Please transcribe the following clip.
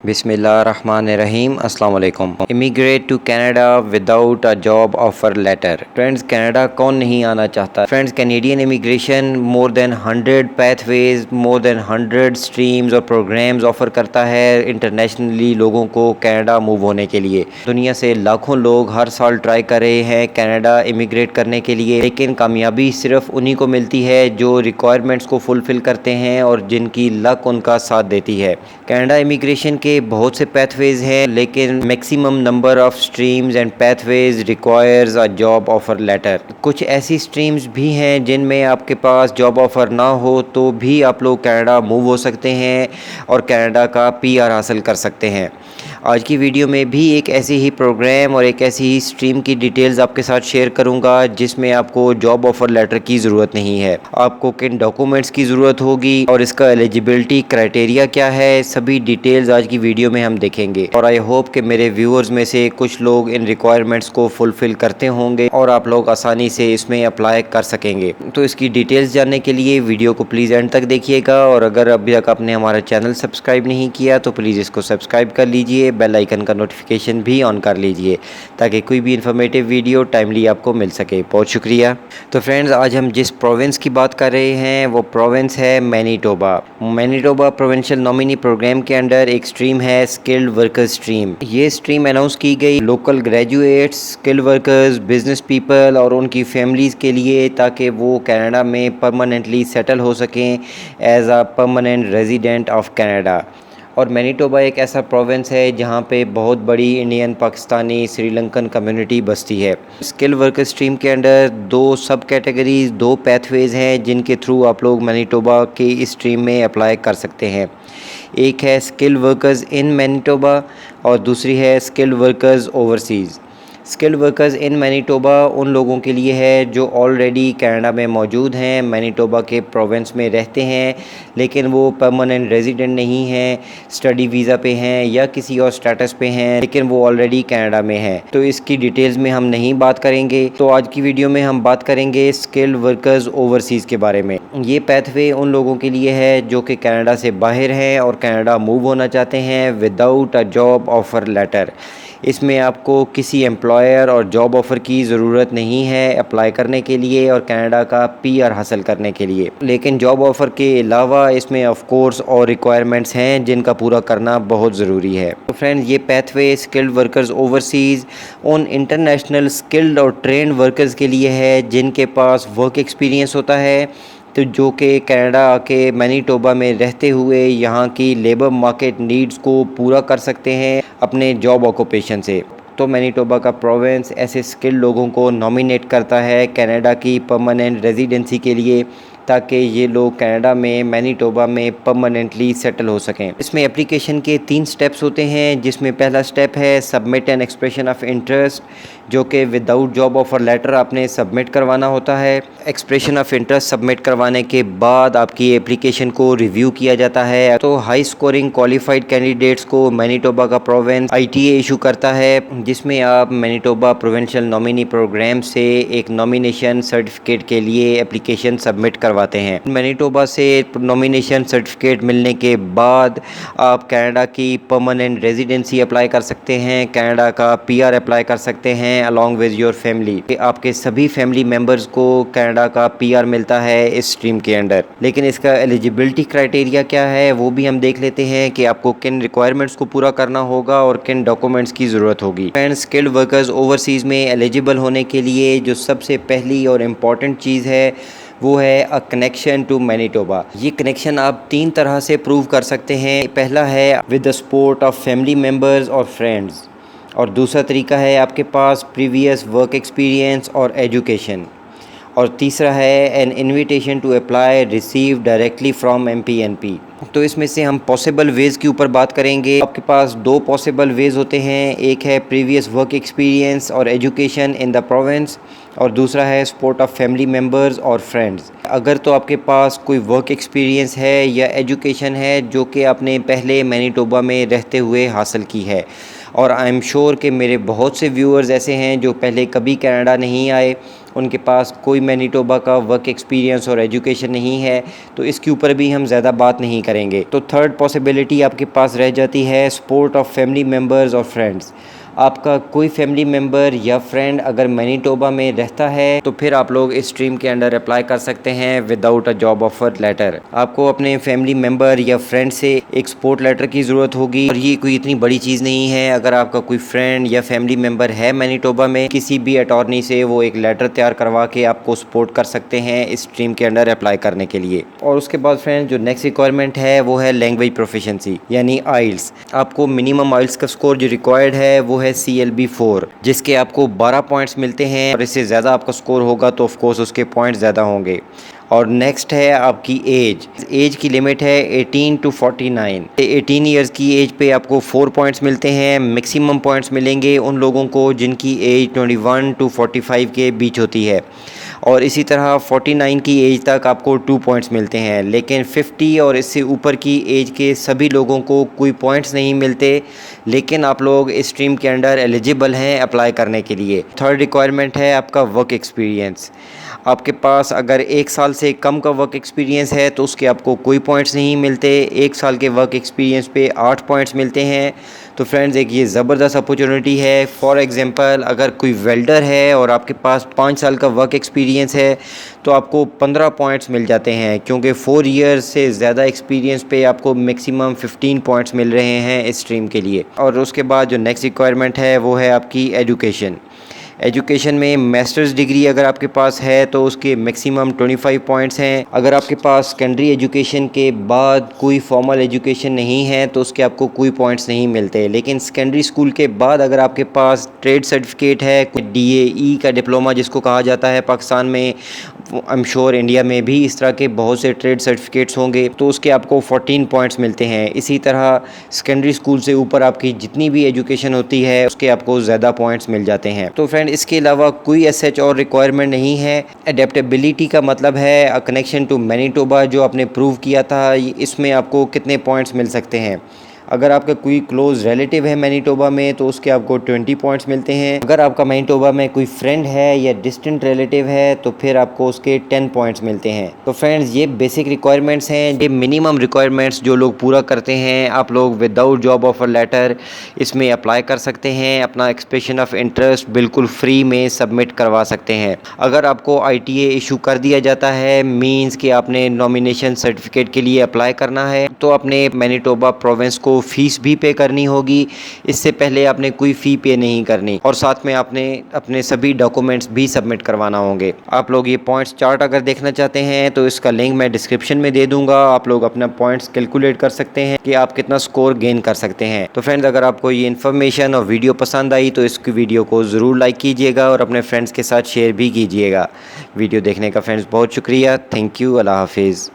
बिस्मिल्लाहिर्रहमानिर्रहीम अस्सलाम वालेकुम। Immigrate to Canada without a job offer letter. Friends, Canada कौन नहीं आना चाहता। Friends, Canadian immigration more than 100 pathways, more than 100 streams और प्रोग्राम्स ऑफर करता है इंटरनेशनली लोगों को कनाडा मूव होने के लिए। दुनिया से लाखों लोग हर साल ट्राई कर रहे हैं कनाडा इमिग्रेट करने के लिए, लेकिन कामयाबी सिर्फ उन्हीं को मिलती है जो रिक्वायरमेंट्स को फुलफ़िल करते हैं और जिनकी लक उनका साथ देती है। कनाडा इमिग्रेशन के बहुत से पैथवेज हैं, लेकिन maximum number of streams and pathways requires a job offer letter. कुछ ऐसी स्ट्रीम्स भी हैं जिनमें आपके पास जॉब ऑफर ना हो तो भी आप लोग कनाडा मूव हो सकते हैं और कनाडा का पीआर हासिल कर सकते हैं। आज की वीडियो में भी एक ऐसी ही प्रोग्राम और एक ऐसी ही स्ट्रीम की डिटेल्स आपके साथ शेयर करूंगा जिसमें आपको जॉब ऑफर लेटर की ज़रूरत नहीं है। आपको किन डॉक्यूमेंट्स की ज़रूरत होगी और इसका एलिजिबिलिटी क्राइटेरिया क्या है, सभी डिटेल्स आज की वीडियो में हम देखेंगे। और आई होप कि मेरे व्यूअर्स में से कुछ लोग इन रिक्वायरमेंट्स को फुलफ़िल करते होंगे और आप लोग आसानी से इसमें अप्लाई कर सकेंगे। तो इसकी डिटेल्स जानने के लिए वीडियो को प्लीज़ एंड तक देखिएगा, और अगर अभी तक आपने हमारा चैनल सब्सक्राइब नहीं किया तो प्लीज़ इसको सब्सक्राइब कर लीजिए, बेल आइकन का नोटिफिकेशन भी ऑन कर लीजिए ताकि कोई भी इन्फॉर्मेटिव वीडियो टाइमली आपको मिल सके। बहुत शुक्रिया। तो फ्रेंड्स, आज हम जिस प्रोविंस की बात कर रहे हैं वो प्रोविंस है Manitoba. Manitoba provincial nominee program के अंडर एक स्ट्रीम है स्किल्ड वर्कर स्ट्रीम। ये स्ट्रीम अनाउंस की गई local graduates, skilled workers, business people और उनकी फैमिलीज़ के लिए, ताकि वो कनाडा में परमानेंटली सेटल हो सकें as a permanent resident of Canada. और मैनीटोबा एक ऐसा प्रोविंस है जहाँ पे बहुत बड़ी इंडियन, पाकिस्तानी, श्रीलंकन कम्युनिटी बसती है। स्किल वर्कर स्ट्रीम के अंडर दो सब कैटेगरीज, दो पैथवेज हैं जिनके थ्रू आप लोग मैनीटोबा के इस स्ट्रीम में अप्लाई कर सकते हैं। एक है स्किल वर्कर्स इन मैनीटोबा और दूसरी है skill workers overseas. Skilled workers in Manitoba उन लोगों के लिए है जो ऑलरेडी कनाडा में मौजूद हैं, मैनीटोबा के प्रोविंस में रहते हैं, लेकिन वो परमानेंट रेजिडेंट नहीं हैं, स्टडी वीज़ा पे हैं या किसी और स्टेटस पे हैं, लेकिन वो ऑलरेडी कनाडा में हैं। तो इसकी डिटेल्स में हम नहीं बात करेंगे। तो आज की वीडियो में हम बात करेंगे स्किल्ड वर्कर्स ओवरसीज़ के बारे में। ये पैथवे उन लोगों के लिए है जो कि कनाडा से बाहर हैं और कनाडा मूव होना चाहते हैं without a job offer letter. इसमें आपको किसी एम्प्लॉयर और जॉब ऑफ़र की ज़रूरत नहीं है अप्लाई करने के लिए और कनाडा का पीआर हासिल करने के लिए, लेकिन जॉब ऑफ़र के अलावा इसमें ऑफ कोर्स और रिक्वायरमेंट्स हैं जिनका पूरा करना बहुत ज़रूरी है। तो फ्रेंड्स, ये पैथवे स्किल्ड वर्कर्स ओवरसीज़ उन इंटरनेशनल स्किल्ड और ट्रेंड वर्कर्स के लिए है जिनके पास वर्क एक्सपीरियंस होता है, तो जो कि कनाडा के मैनीटोबा में रहते हुए यहाँ की लेबर मार्केट नीड्स को पूरा कर सकते हैं अपने जॉब ऑक्यूपेशन से। तो मैनीटोबा का प्रोविंस ऐसे स्किल्ड लोगों को नॉमिनेट करता है कनाडा की परमानेंट रेजिडेंसी के लिए, ताकि ये लोग कनाडा में मैनीटोबा में परमानेंटली सेटल हो सकें। इसमें एप्लीकेशन के 3 स्टेप्स होते हैं, जिसमें पहला स्टेप है submit an expression of interest, जो कि विदाउट जॉब ऑफर लेटर आपने सबमिट करवाना होता है। एक्सप्रेशन ऑफ इंटरेस्ट सबमिट करवाने के बाद आपकी एप्लीकेशन को रिव्यू किया जाता है। तो हाई स्कोरिंग क्वालिफाइड कैंडिडेट्स को मैनीटोबा का प्रोविंस आईटीए इशू करता है, जिसमें आप मैनीटोबा प्रोविंशियल नॉमिनी प्रोग्राम से एक नॉमिनेशन सर्टिफिकेट के लिए एप्लीकेशन सबमिट करवाते हैं। मैनीटोबा से नॉमिनेशन सर्टिफिकेट मिलने के बाद आप कनाडा की परमानेंट रेजिडेंसी अप्लाई कर सकते हैं, कनाडा का पीआर अप्लाई कर सकते हैं अलॉन्ग विद योर फैमिली। आपके सभी फैमिली मेम्बर्स को कनाडा का पीआर मिलता है इस स्ट्रीम के अंडर। लेकिन इसका एलिजिबिलिटी क्राइटेरिया क्या है वो भी हम देख लेते हैं कि आपको किन रिक्वायरमेंट्स को पूरा करना होगा और किन डॉक्यूमेंट्स की ज़रूरत होगी। एंड स्किल्ड वर्कर्स ओवरसीज़ में एलिजिबल होने के लिए जो सबसे पहली और इम्पॉर्टेंट चीज़ है वो है अ कनेक्शन टू मैनीटोबा। ये कनेक्शन आप 3 तरह से प्रूव कर सकते हैं। पहला है with the support of family members और फ्रेंड्स, और दूसरा तरीका है आपके पास प्रीवियस वर्क एक्सपीरियंस और एजुकेशन, और तीसरा है an invitation to apply receive directly from MPNP. तो इसमें से हम पॉसिबल वेज़ के ऊपर बात करेंगे। आपके पास 2 पॉसिबल वेज़ होते हैं, एक है प्रीवियस वर्क एक्सपीरियंस और एजुकेशन इन द प्रोविंस, और दूसरा है सपोर्ट ऑफ फैमिली मेम्बर्स और फ्रेंड्स। अगर तो आपके पास कोई वर्क एक्सपीरियंस है या एजुकेशन है जो कि आपने पहले मैनीटोबा में रहते हुए हासिल की है, और आई एम श्योर कि मेरे बहुत से व्यूअर्स ऐसे हैं जो पहले कभी कनाडा नहीं आए, उनके पास कोई मैनीटोबा का वर्क एक्सपीरियंस और एजुकेशन नहीं है, तो इसके ऊपर भी हम ज़्यादा बात नहीं करेंगे। तो थर्ड पॉसिबिलिटी आपके पास रह जाती है सपोर्ट ऑफ फैमिली मेम्बर्स और फ्रेंड्स। आपका कोई फैमिली मेम्बर या फ्रेंड अगर मैनीटोबा में रहता है तो फिर आप लोग इस स्ट्रीम के अंडर अप्लाई कर सकते हैं without a job offer letter. आपको अपने फैमिली मेम्बर या फ्रेंड से एक सपोर्ट लेटर की ज़रूरत होगी, और ये कोई इतनी बड़ी चीज़ नहीं है। अगर आपका कोई फ्रेंड या फैमिली मेम्बर है मैनीटोबा में, किसी भी अटॉर्नी से वो एक लेटर तैयार करवा के आपको सपोर्ट कर सकते हैं इस स्ट्रीम के अंडर अप्लाई करने के लिए। और उसके बाद फ्रेंड जो नेक्स्ट रिक्वायरमेंट है वो है लैंग्वेज प्रोफिशिएंसी यानी आइल्स। आपको मिनिमम आइल्स का स्कोर जो रिक्वायर्ड है वो है CLB-4, जिसके आपको 12 पॉइंट्स मिलते हैं, और इससे ज़्यादा आपका स्कोर होगा तो ऑफ कोर्स उसके पॉइंट्स ज़्यादा होंगे। और नेक्स्ट है आपकी एज की लिमिट है 18 to 49। 18 ईयर्स की एज पे आपको 4 पॉइंट्स मिलते हैं। मैक्सिमम पॉइंट्स मिलेंगे उन लोगों को जिनकी एज 21 to 45 के बीच होती है, और इसी तरह 49 की एज तक आपको 2 पॉइंट्स मिलते हैं। लेकिन 50 और इससे ऊपर की एज के सभी लोगों को कोई पॉइंट्स नहीं मिलते, लेकिन आप लोग इस स्ट्रीम के अंडर एलिजिबल हैं अप्लाई करने के लिए। थर्ड रिक्वायरमेंट है आपका वर्क एक्सपीरियंस। आपके पास अगर 1 साल से कम का वर्क एक्सपीरियंस है तो उसके आपको कोई पॉइंट्स नहीं मिलते। 1 साल के वर्क एक्सपीरियंस पे 8 पॉइंट्स मिलते हैं। तो फ्रेंड्स एक ये ज़बरदस्त अपॉर्चुनिटी है। फॉर एग्जांपल अगर कोई वेल्डर है और आपके पास 5 साल का वर्क एक्सपीरियंस है तो आपको 15 पॉइंट्स मिल जाते हैं, क्योंकि 4 ईयर्स से ज़्यादा एक्सपीरियंस पे आपको मैक्सिमम 15 पॉइंट्स मिल रहे हैं इस स्ट्रीम के लिए। और उसके बाद जो नेक्स्ट रिक्वायरमेंट है वो है आपकी एजुकेशन में मास्टर्स डिग्री अगर आपके पास है तो उसके मैक्सिमम 25 पॉइंट्स हैं। अगर आपके पास सेकेंडरी एजुकेशन के बाद कोई फॉर्मल एजुकेशन नहीं है तो उसके आपको कोई पॉइंट्स नहीं मिलते। लेकिन सेकेंडरी स्कूल के बाद अगर आपके पास ट्रेड सर्टिफिकेट है, DAE का डिप्लोमा जिसको कहा जाता है पाकिस्तान में, आई एम श्योर इंडिया में भी इस तरह के बहुत से ट्रेड सर्टिफिकेट्स होंगे, तो उसके आपको 14 पॉइंट्स मिलते हैं। इसी तरह सेकेंडरी स्कूल से ऊपर आपकी जितनी भी एजुकेशन होती है उसके आपको ज़्यादा पॉइंट्स मिल जाते हैं। तो फ्रेंड इसके अलावा कोई एसएच और रिक्वायरमेंट नहीं है। अडेप्टेबिलिटी का मतलब है अ कनेक्शन टू मैनीटोबा जो आपने प्रूव किया था, इसमें आपको कितने पॉइंट्स मिल सकते हैं। अगर आपका कोई क्लोज़ रिलेटिव है मैनीटोबा में तो उसके आपको 20 पॉइंट्स मिलते हैं। अगर आपका मैनीटोबा में कोई फ्रेंड है या डिस्टेंट रिलेटिव है तो फिर आपको उसके 10 पॉइंट्स मिलते हैं। तो फ्रेंड्स ये बेसिक रिक्वायरमेंट्स हैं, ये मिनिमम रिक्वायरमेंट्स जो लोग पूरा करते हैं आप लोग विदाउट जॉब ऑफर लेटर इसमें अप्लाई कर सकते हैं। अपना एक्सप्रेशन ऑफ इंटरेस्ट बिल्कुल फ्री में सबमिट करवा सकते हैं। अगर आपको ITA इशू कर दिया जाता है, मीन्स कि आपने नॉमिनेशन सर्टिफिकेट के लिए अप्लाई करना है, तो अपने मैनीटोबा प्रोविंस को फ़ीस भी पे करनी होगी। इससे पहले आपने कोई फ़ी पे नहीं करनी, और साथ में आपने अपने सभी डॉक्यूमेंट्स भी सबमिट करवाना होंगे। आप लोग ये पॉइंट्स चार्ट अगर देखना चाहते हैं तो इसका लिंक मैं डिस्क्रिप्शन में दे दूंगा। आप लोग अपना पॉइंट्स कैलकुलेट कर सकते हैं कि आप कितना स्कोर गेन कर सकते हैं। तो फ्रेंड्स अगर आपको ये इन्फॉर्मेशन और वीडियो पसंद आई तो इसकी वीडियो को ज़रूर लाइक कीजिएगा और अपने फ्रेंड्स के साथ शेयर भी कीजिएगा। वीडियो देखने का फ्रेंड्स बहुत शुक्रिया। Thank you. अल्लाह हाफिज़।